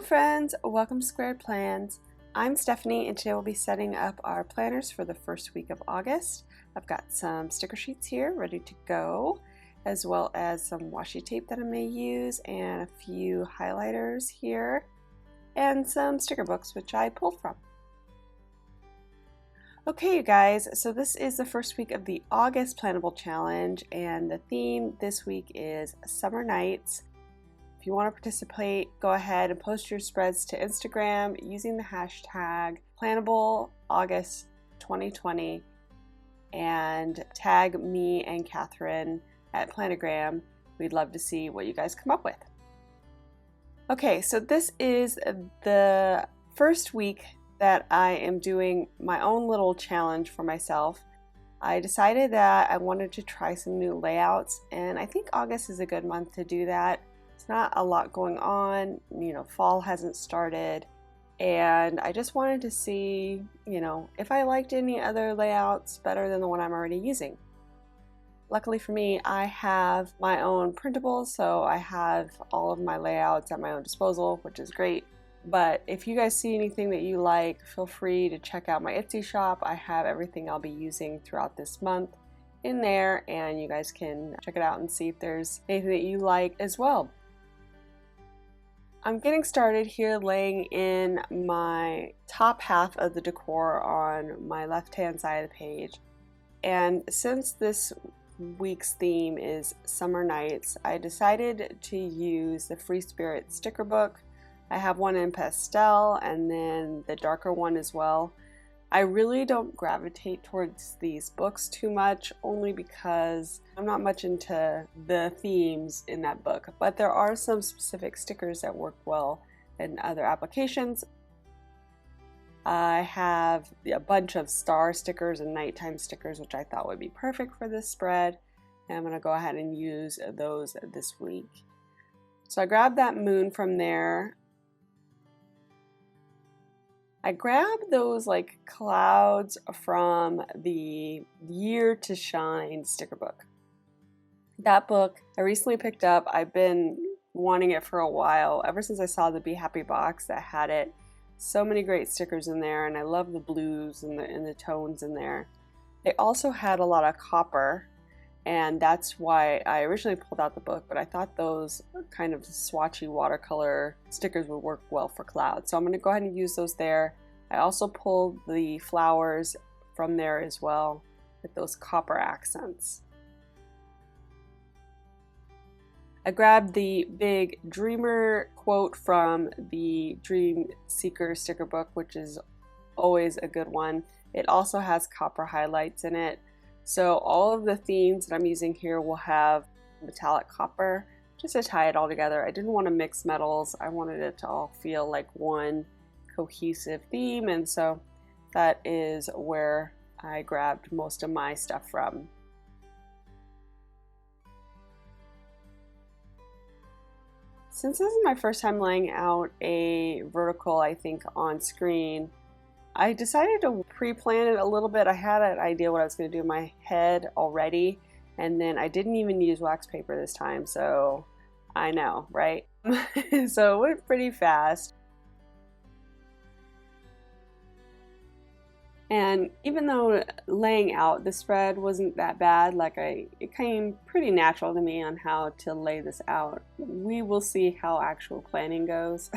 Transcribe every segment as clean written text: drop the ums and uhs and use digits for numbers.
friends, welcome to Squared Plans. I'm Stephanie and today we'll be setting up our planners for the first week of August. I've got some sticker sheets here ready to go, as well as some washi tape that I may use and a few highlighters here and some sticker books which I pulled from. Okay you guys, so this is the first week of the August Planable Challenge and the theme this week is Summer Nights. If you want to participate, go ahead and post your spreads to Instagram using the hashtag PlanableAugust2020 and tag me and Catherine at Planogram. We'd love to see what you guys come up with. Okay, so this is the first week that I am doing my own little challenge for myself. I decided that I wanted to try some new layouts, and I think August is a good month to do that. It's not a lot going on, fall hasn't started, and I just wanted to see, if I liked any other layouts better than the one I'm already using. Luckily for me, I have my own printables, so I have all of my layouts at my own disposal, which is great. But if you guys see anything that you like, feel free to check out my Etsy shop. I have everything I'll be using throughout this month in there, and you guys can check it out and see if there's anything that you like as well. I'm getting started here laying in my top half of the decor on my left-hand side of the page. And since this week's theme is Summer Nights, I decided to use the Free Spirit sticker book. I have one in pastel and then the darker one as well. I really don't gravitate towards these books too much, only because I'm not much into the themes in that book, but there are some specific stickers that work well in other applications. I have a bunch of star stickers and nighttime stickers, which I thought would be perfect for this spread, and I'm going to go ahead and use those this week. So I grabbed that moon from there. I grabbed those like clouds from the Year to Shine sticker book. That book I recently picked up. I've been wanting it for a while, ever since I saw the Be Happy box that had it. So many great stickers in there, and I love the blues and the tones in there. They also had a lot of copper, and that's why I originally pulled out the book, but I thought those kind of swatchy watercolor stickers would work well for clouds. So I'm going to go ahead and use those there. I also pulled the flowers from there as well with those copper accents. I grabbed the big Dreamer quote from the Dream Seeker sticker book, which is always a good one. It also has copper highlights in it. So all of the themes that I'm using here will have metallic copper just to tie it all together. I didn't want to mix metals. I wanted it to all feel like one cohesive theme, and so that is where I grabbed most of my stuff from. Since this is my first time laying out a vertical, I think, on screen, I decided to pre-plan it a little bit. I had an idea what I was going to do in my head already, and then I didn't even use wax paper this time, so I know, right? So it went pretty fast. And even though laying out the spread wasn't that bad, it came pretty natural to me on how to lay this out. We will see how actual planning goes.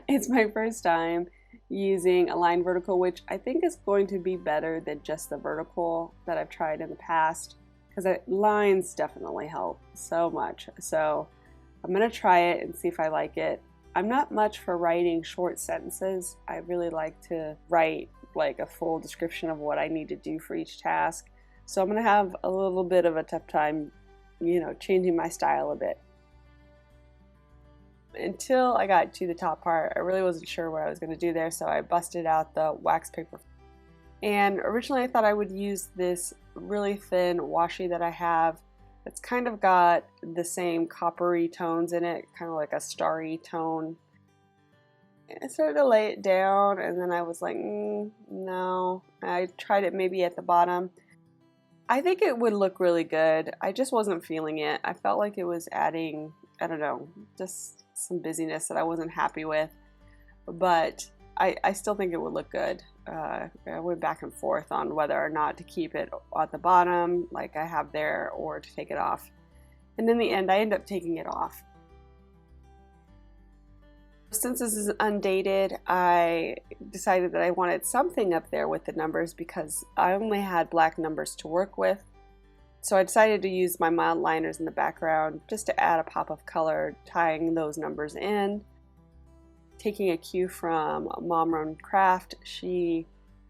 It's my first time using a line vertical, which I think is going to be better than just the vertical that I've tried in the past, because lines definitely help so much. So I'm going to try it and see if I like it. I'm not much for writing short sentences. I really like to write like a full description of what I need to do for each task. So I'm going to have a little bit of a tough time, changing my style a bit. Until I got to the top part, I really wasn't sure what I was going to do there, so I busted out the wax paper. And originally I thought I would use this really thin washi that I have. It's kind of got the same coppery tones in it, kind of like a starry tone. I started to lay it down, and then I was like, no. I tried it maybe at the bottom. I think it would look really good. I just wasn't feeling it. I felt like it was adding I don't know, just some busyness that I wasn't happy with, but I still think it would look good. I went back and forth on whether or not to keep it at the bottom like I have there or to take it off. And in the end, I ended up taking it off. Since this is undated, I decided that I wanted something up there with the numbers because I only had black numbers to work with. So I decided to use my mild liners in the background just to add a pop of color, tying those numbers in. Taking a cue from Mom Run Craft, she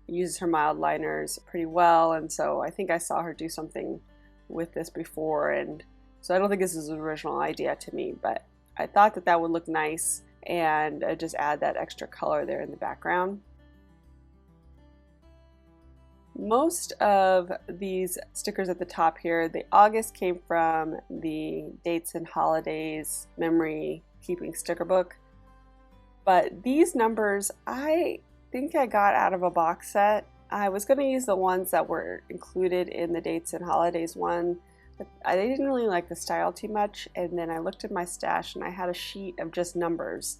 uses her mild liners pretty well, and so I think I saw her do something with this before, and so I don't think this is an original idea to me, but I thought that that would look nice and just add that extra color there in the background. Most of these stickers at the top here, the August came from the Dates and Holidays Memory Keeping sticker book. But these numbers, I think I got out of a box set. I was going to use the ones that were included in the Dates and Holidays one, but I didn't really like the style too much. And then I looked at my stash and I had a sheet of just numbers.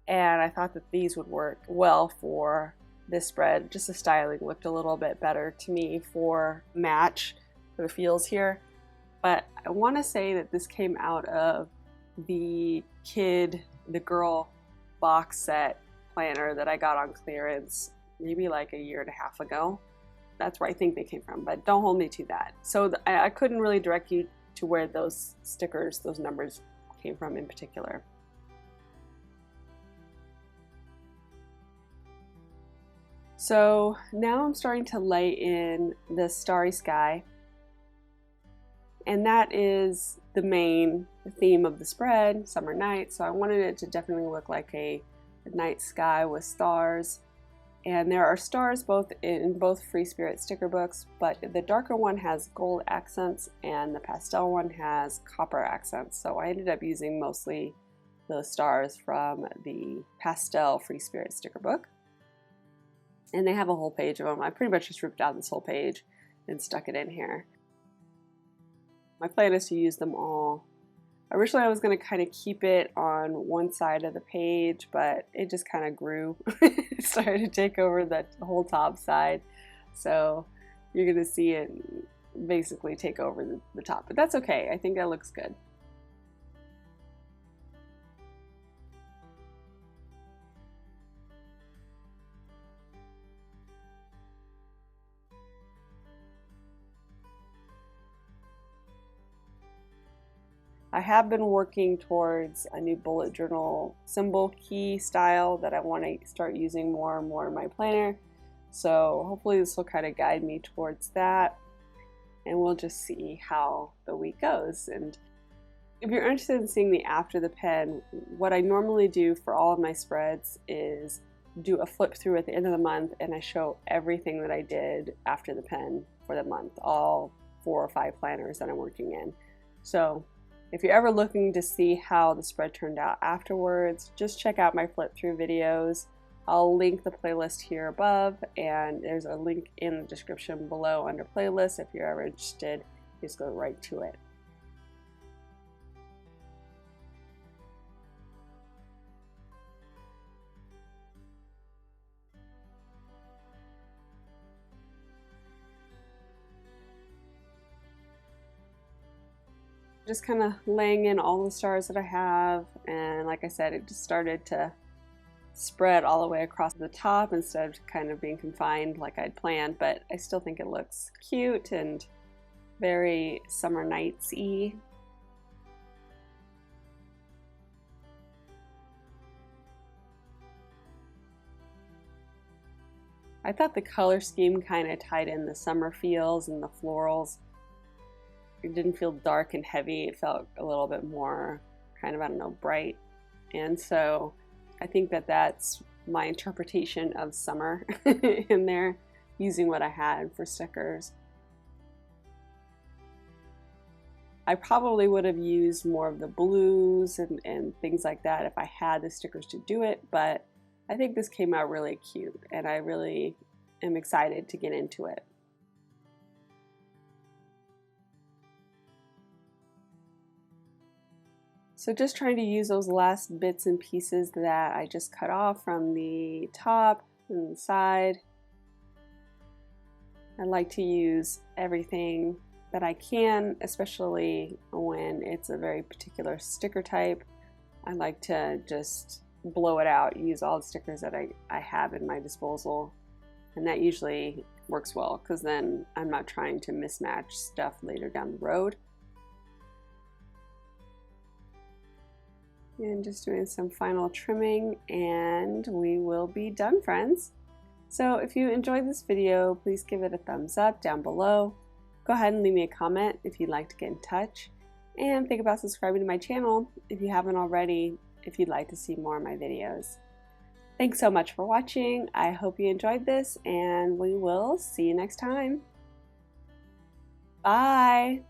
And I thought that these would work well for this spread. Just the styling looked a little bit better to me for match for the feels here. But I want to say that this came out of the girl box set planner that I got on clearance maybe like a year and a half ago. That's where I think they came from, but don't hold me to that. So I couldn't really direct you to where those stickers, those numbers came from in particular. So now I'm starting to lay in the starry sky, and that is the main theme of the spread, summer night. So I wanted it to definitely look like a night sky with stars. And there are stars in both Free Spirit sticker books, but the darker one has gold accents and the pastel one has copper accents. So I ended up using mostly those stars from the pastel Free Spirit sticker book. And they have a whole page of them. I pretty much just ripped out this whole page and stuck it in here. My plan is to use them all. Originally I was going to kind of keep it on one side of the page, but it just kind of grew. It started to take over the whole top side. So you're going to see it basically take over the top. But that's okay. I think that looks good. I have been working towards a new bullet journal symbol key style that I want to start using more and more in my planner. So hopefully this will kind of guide me towards that, and we'll just see how the week goes. And if you're interested in seeing the after the pen, what I normally do for all of my spreads is do a flip through at the end of the month, and I show everything that I did after the pen for the month, all 4 or 5 planners that I'm working in. So if you're ever looking to see how the spread turned out afterwards, just check out my flip through videos. I'll link the playlist here above, and there's a link in the description below under playlists. If you're ever interested, just go right to it. Just kind of laying in all the stars that I have, and like I said, it just started to spread all the way across the top instead of kind of being confined like I'd planned, but I still think it looks cute and very summer nights-y. I thought the color scheme kind of tied in the summer feels and the florals. It didn't feel dark and heavy. It felt a little bit more kind of, I don't know, bright. And so I think that that's my interpretation of summer in there, using what I had for stickers. I probably would have used more of the blues and things like that if I had the stickers to do it, but I think this came out really cute, and I really am excited to get into it. So just trying to use those last bits and pieces that I just cut off from the top and the side. I like to use everything that I can, especially when it's a very particular sticker type. I like to just blow it out, use all the stickers that I have in my disposal, and that usually works well because then I'm not trying to mismatch stuff later down the road. And just doing some final trimming and we will be done, friends. So if you enjoyed this video, please give it a thumbs up down below. Go ahead and leave me a comment if you'd like to get in touch, and think about subscribing to my channel if you haven't already, if you'd like to see more of my videos. Thanks so much for watching. I hope you enjoyed this, and we will see you next time. Bye!